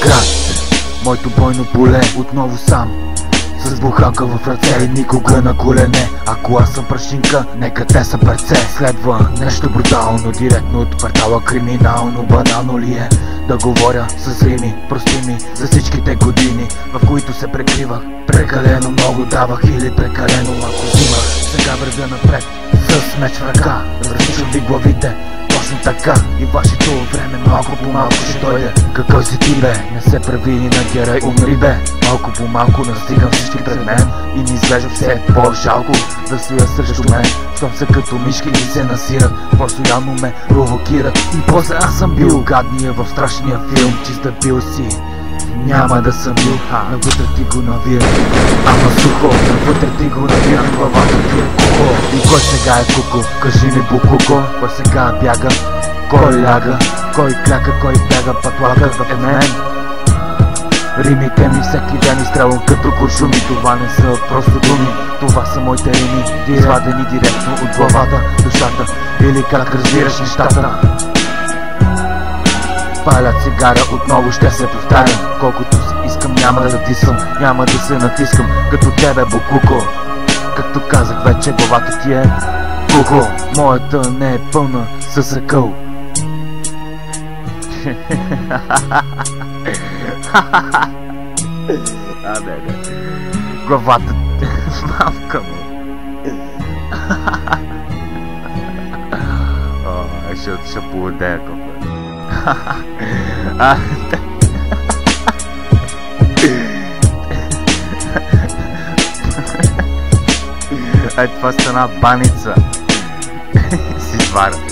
град, моето бойно поле, отново сам, с бухалка в ръце и никога на колене. Ако аз съм прашинка, нека те са перце. Следва нещо брутално, директно от квартала. Криминално, банално ли е да говоря с рими? Прости ми за всичките години, в които се прикривах. Прекалено много давах или прекалено малко взимах. Сега вървя напред с меч в ръка, различам ви главите. Точно така и вашето време малко по малко ще дойде. Какъв си ти, бе? Не се прави и на герой, умри, бе. Малко по малко настигам всички пред мен и ни изглежда все по-жалко да стоя срещу мен. Щом са като мишки и се насират, постоянно ме провокират. И после аз съм бил гадния в страшния филм. Чиста бил си, няма да съм бил, навътре ти го навирам. Ама сухо, навътре ти го навирам, главата ти е куко. И кой сега е куко? Кажи ми, букуко. Кой сега бяга? Кой ляга? Кой кляка? Кой бяга? Пътлага в мен. Римите ми всеки ден изстрелвам като куршуми. Това не са просто думи, това са моите рими, извадени директно от главата, душата. Или как разбираш нещата? Паля цигара, отново ще се повтарям. Колкото си искам, няма да дисвам, няма да се натискам като тебе, букуко. Както казах вече, главата ти е куко. Моята не е пълна с акъл. Не. Главата мамка му. Ще поводея копа. Това са една баница. Си сварят.